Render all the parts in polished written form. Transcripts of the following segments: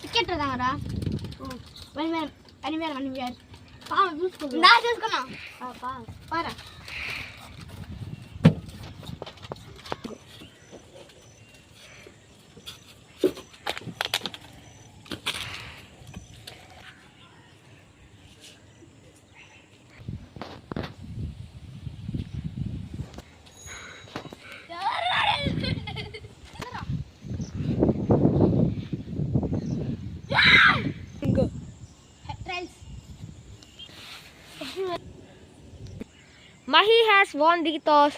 Ticket రా చూసుకున్నా పారా Mahi has won the toss.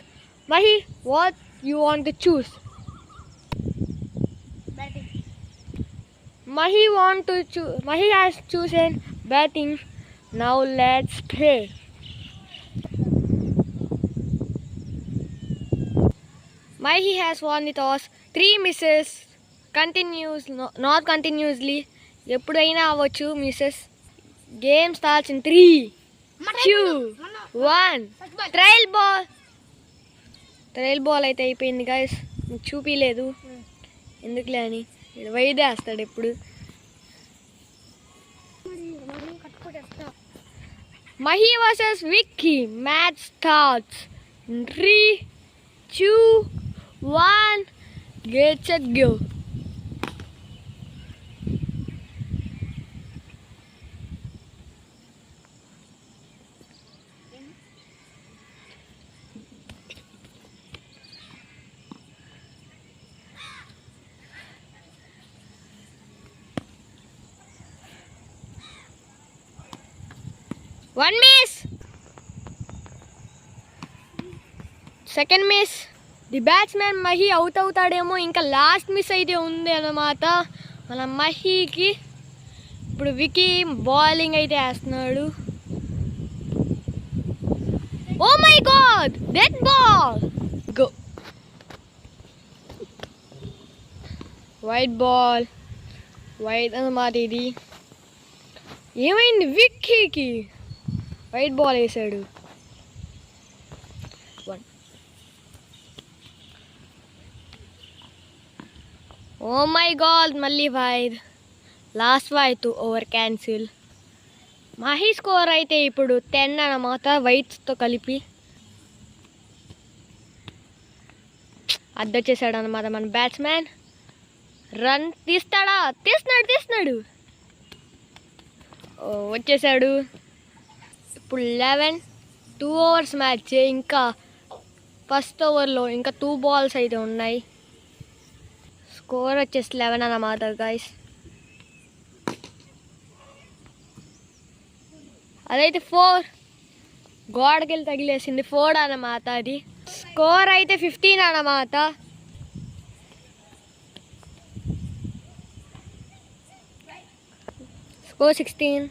Mahi, what you want to choose? Batting. Mahi has chosen batting. Now let's play. Mahi has won the toss. 3 misses. Continues, not continuously. ఎప్పుడైనా అవ్వచ్చు misses. Game starts in 3, 2, 1. Trial ball అయితే అయిపోయింది guys. మీకు చూపించలేదు ఎందుకులే అని. వైదేస్తాడు ఎప్పుడు. Mahi versus Vicky. Match starts in 3, 2, 1. Get set go. One miss. Second miss. The batsmen Mahi out అవుతాడేమో. ఇంకా లాస్ట్ మిస్ అయితే ఉంది అన్నమాట మన మహికి. ఇప్పుడు వికీ బౌలింగ్ అయితే వేస్తున్నాడు. Oh my god, dead ball. Go. Wide ball. Wide అన్నమాట ఇది. ఏమైంది విక్కీకి? వైట్ బాల్ వేసాడు. 1. ఓ మై గాడ్, మళ్ళీ wide. Last wide over cancel. Mahi score అయితే ఇప్పుడు 10 అన్నమాట వైట్స్తో కలిపి. అద్దొచ్చేసాడు అన్నమాట మన బ్యాట్స్మెన్. రన్ తీస్తాడా? తీస్తున్నాడు. వచ్చేసాడు. ఇప్పుడు 11, 2 ఓవర్స్ మ్యాచ్. ఇంకా ఫస్ట్ ఓవర్లో ఇంకా 2 బాల్స్ అయితే ఉన్నాయి. స్కోర్ వచ్చేసి 11 అన్నమాట గైస్. అదైతే 4 గోడకెళ్ళి తగిలేసింది. 4 అన్నమాట అది. స్కోర్ అయితే 15 అన్నమాట. స్కోర్ 16.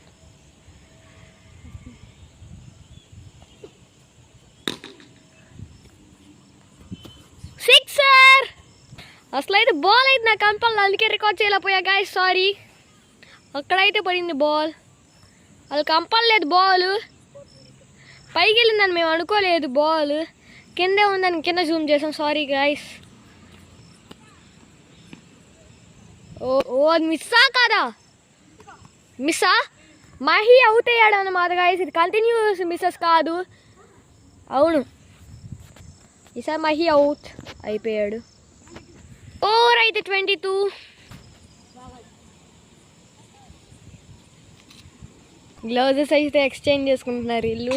సిక్సర్. అసలు అయితే బాల్ అయితే నా కంపల్ అందుకే రికార్డ్ చేయలేకపోయా గాయస్, సారీ. అక్కడైతే పడింది బాల్. అది కంపలేదు. బాల్ పైకి వెళ్ళిందని మేము అనుకోలేదు. బాల్ కిందే ఉందని కింద జూమ్ చేసాం, సారీ గాయస్. ఓ అది మిస్సా కాదా? మిస్సా? మహి అవుట్ అయ్యాడు అన్నమాట గాయస్. ఇది కంటిన్యూస్ మిస్సెస్ కాదు. అవును, ఈసారి మహి అవుట్ అయిపోయాడు. ఓవర్ అయితే 22. గ్లౌజెస్ అయితే ఎక్స్చేంజ్ చేసుకుంటున్నారు వీళ్ళు.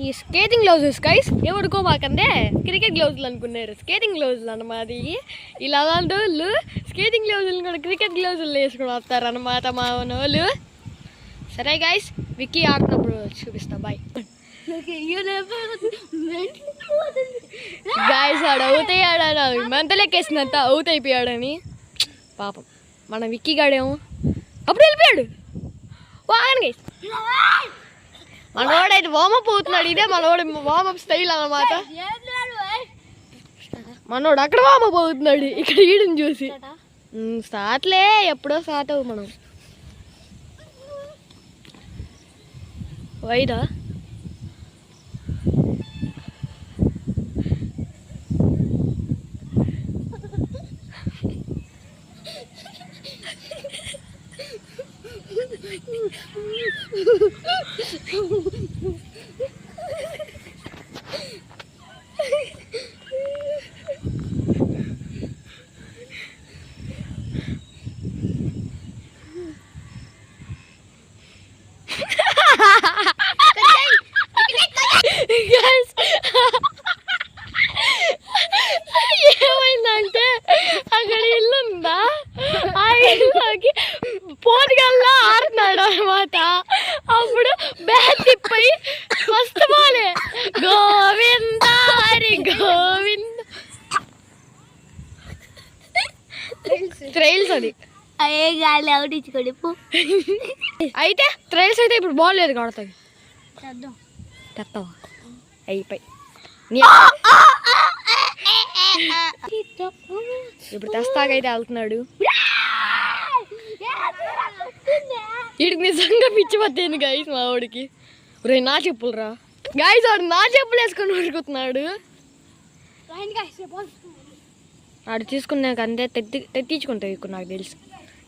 ఈ స్కేటింగ్ గ్లౌజెస్ గైస్ ఎవడుకోమాకందే క్రికెట్ గ్లౌజులు అనుకున్నారు. స్కేటింగ్ గ్లౌజులు అన్నమాట. ఇలా అలాంటి వాళ్ళు స్కేటింగ్ గ్లౌజులు కూడా క్రికెట్ గ్లౌజులు వేసుకుని వస్తారు అన్నమాట మా వాళ్ళు. సరే గైస్, విక్కీ ఆడినప్పుడు చూపిస్తా. Bye guys. ఆడు అవుట్ అయ్యాడని మంతలెక్కేసినంత అవుట్ అయిపోయాడని. పాపం మన విక్కీ గాడేమో అప్పుడు వెళ్ళిపోయాడు. వాగండి గైస్. మనోడైతే వార్మప్ అవుతున్నాడు. ఇదే మనోడు వార్మప్ స్టైల్ అన్నమాట. మనోడు అక్కడ వార్మప్ అవుతున్నాడు, ఇక్కడ ఈడని చూసి. స్టార్ట్లే ఎప్పుడో స్టార్ట్ అవ్వు మనం. వైదా ఏమైందంటే అక్కడ ఇల్లు ఉందా, ఆ ఇల్లుకి పోటీగల్లా ఆడుతున్నాడు అనమాట. అప్పుడు బ్యాట్ తిప్పి ఫస్ట్ బాలే గోవింద హరి గోవింద ట్రైల్స్ అది. అయ్యే గాలి అవుట్ ఇచ్చుకోండి. అయితే ట్రైల్స్ అయితే ఇప్పుడు బాల్ లేదు కొడతాయి. చేద్దాం. తెస్తావా? అయిపోయి ఇప్పుడు తెస్తాకైతే వెళ్తున్నాడు. వీడికి నిజంగా పిచ్చి పట్టేది గైస్ మా వాడికి. రే నా చెప్పులు రా గైస్, వాడు నా చెప్పులు వేసుకొని ఉరుకుతున్నాడు. వాడు తీసుకున్నాక అంతే తెచ్చుకుంటావు ఇప్పుడు నాకు తెలుసు.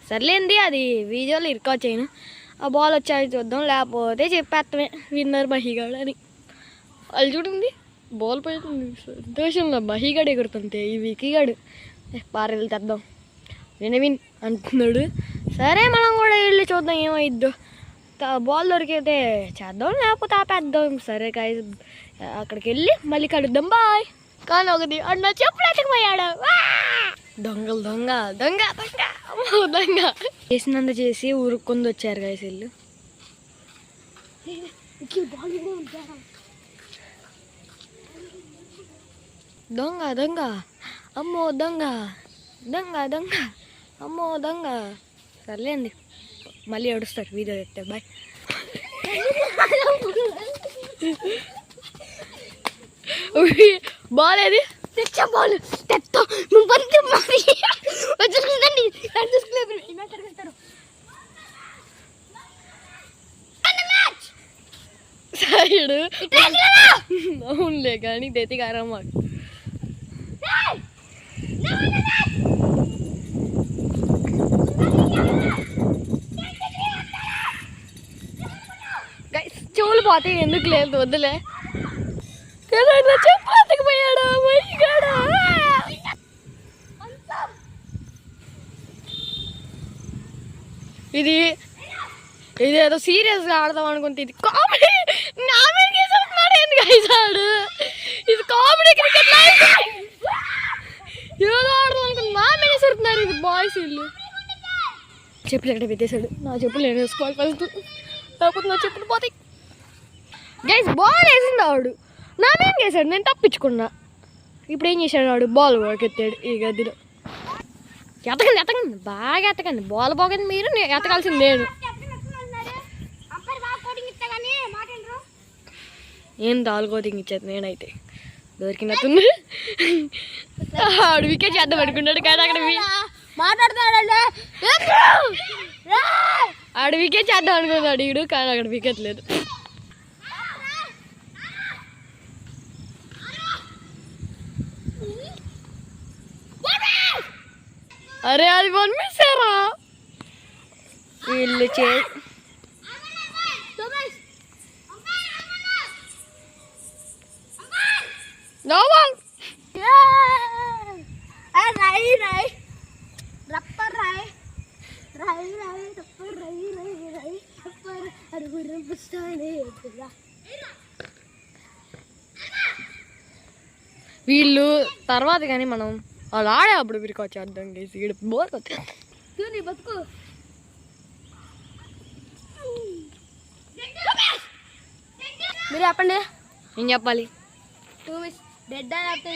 సర్లేంది అది వీడియోలో రికార్డ్ చేయను. ఆ బాల్ వచ్చాక చూద్దాం, లేకపోతే చెప్పేస్తామే విన్నర్ మహిగాడు అని. వాళ్ళు చూడండి బాల్ పోయింది సంతోషంలో మహిగాడు ఎగురుతుంటే ఈ వికీగాడు పారెళ్ళు తెద్దాం విన్ అంటున్నాడు. సరే మనం కూడా వెళ్ళి చూద్దాం ఏమైద్దో. బాల్ దొరికితే చేద్దాం, లేకపోతే ఆపేద్దాం. సరే కాయ అక్కడికి వెళ్ళి మళ్ళీ కడుద్దాం. బాయ్. కానీ ఒకటి అన్న చెప్పులు ఎత్తకపోయాడు. దొంగలు దొంగ దొంగ దొంగ దొంగ చేసినంత చేసి ఊరుక్కొని వచ్చారు గాయస్ వీళ్ళు. దొంగ దొంగ అమ్మో దొంగ దొంగ దొంగ అమ్మో దొంగ. సర్లేండి మళ్ళీ ఏడుస్తారు వీడియో చెప్తే. బాయ్. బాల్ ఏది? తెచ్చా బాల్ తెస్తా. సైడు అవునులే కానీ తెతిగారా మాకు. చెవులు పోతే ఎందుకు లేదు వద్దులే. చెప్పలేకపోయాడా మహిగాడా. ఇది ఏదో సీరియస్గా ఆడదాం అనుకుంటే ఇది కామెడీ. నా మీద ఎందుకు అయిసాడు. ఇది కామెడీ క్రికెట్ ఏదో ఆడదాం అనుకుంటే నా మీద సరుతున్నారు. ఇది బాయ్స్ వీళ్ళు. చెప్పులు ఎక్కడ పెట్టేశాడు. నా చెప్పులు నేను వేసుకోవాలి ఫస్ట్, లేకపోతే నా చెప్పులు పోతాయి. గైస్ బాల్ వేసింది ఆడు, నా మీద వేసాడు, నేను తప్పించుకున్నా. ఇప్పుడు ఏం చేశాడు వాడు? బాల్ ఎత్తాడు ఈ గదిలో. ఎతకండి బాగా ఎతకండి. బాల్ పోకండి మీరు, ఎతకాల్సింది నేను. ఏం దాల్ కోటింగ్ ఇచ్చేది నేనైతే. దొరికినట్టుంది. ఆడు వికెట్ చేద్దాం అనుకున్నాడు కానీ అక్కడ మాట్లాడుతున్నాడు. ఆడు వికెట్ చేద్దాం అనుకున్నాడు ఈడు, కానీ అక్కడ వికెట్ లేదు. అరే అది పంపిస్తారా వీళ్ళు వీళ్ళు తర్వాత కానీ మనం వాళ్ళు ఆడే అప్పుడు వీరికి వచ్చేద్దాం గేసి వీడు బోర్ వచ్చేది బతుకు. మీరు చెప్పండి. నేను చెప్పాలి. 2 మిస్ డెడ్ అయితే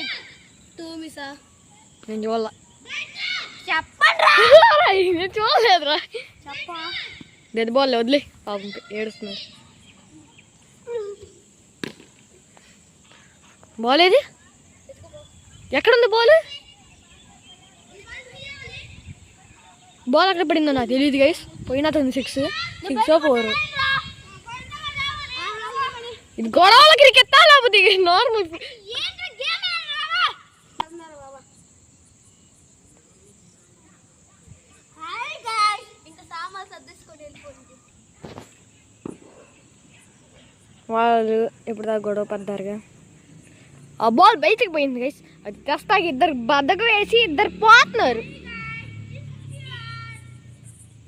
2 మిస్ నేను చూడాల. చెప్పండి. నేను చూడలేదురా. చెప్ప డెడ్ బాల్ వదిలే పాపం ఏడుస్తున్నారు. బాల్ ఏది? ఎక్కడుంది బాల్? బాల్ అక్కడ పడిందో నాకు తెలియదు గైస్. పోయినట్టుంది 6 4. ఇది గొడవల క్రికెట్ లేకపోతే నార్మల్. వాళ్ళు ఇప్పుడు దాకా గొడవ పడ్డారుగా. ఆ బాల్ బయటికి పోయింది గైస్. అది తెస్తాకి ఇద్దరు బద్దకు వేసి ఇద్దరు పోతున్నారు.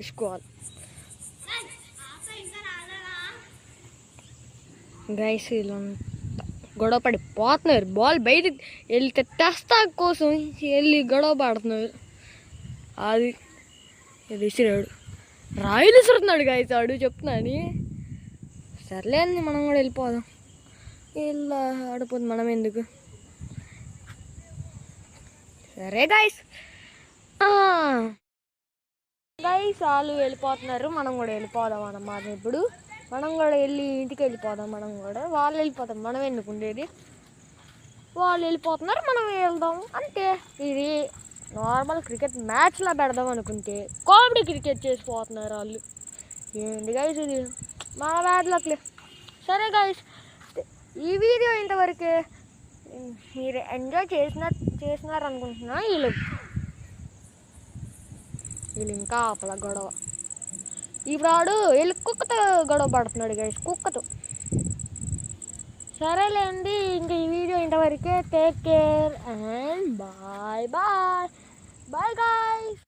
ఇసుకోవాలి గైస్, వీళ్ళు గొడవ పడి పోతున్నారు. బాల్ బయటికి వెళ్తే తెస్తా కోసం వెళ్ళి గొడవ పడుతున్నారు. అది విసిరాడు, రాయిలు విసురుతున్నాడు గైస్. ఆడు చెప్తున్నాను. సర్లేండి, మనం కూడా వెళ్ళిపోదాం. ఇలా ఆడిపోతుంది, మనం ఎందుకు. సరే గైస్, వాళ్ళు వెళ్ళిపోతున్నారు, మనం కూడా వెళ్ళిపోదాం అన్నమాట. ఇప్పుడు మనం కూడా వెళ్ళి ఇంటికి వెళ్ళిపోదాం. మనం కూడా వాళ్ళు వెళ్ళిపోతాం, మనం ఎందుకు ఉండేది. వాళ్ళు వెళ్ళిపోతున్నారు, మనం వెళ్దాం అంతే. ఇది నార్మల్ క్రికెట్ మ్యాచ్లా పెడదాం అనుకుంటే కామెడీ క్రికెట్ చేసిపోతున్నారు వాళ్ళు. ఏంటి గైస్ ఇది, మన బ్యాడ్ లక్లే. సరే గైస్, ఈ వీడియో ఇంతవరకే. మీరు ఎంజాయ్ చేసినారు అనుకుంటున్నా. వీళ్ళు ఇంకా ఆపల గొడవ. ఇప్పుడు ఆడు వెళ్ళి కుక్కతో గొడవ పడుతున్నాడు గైస్, కుక్కతో. సరేలేండి, ఇంకా ఈ వీడియో ఇంతవరకే. Take care and bye bye. Bye guys.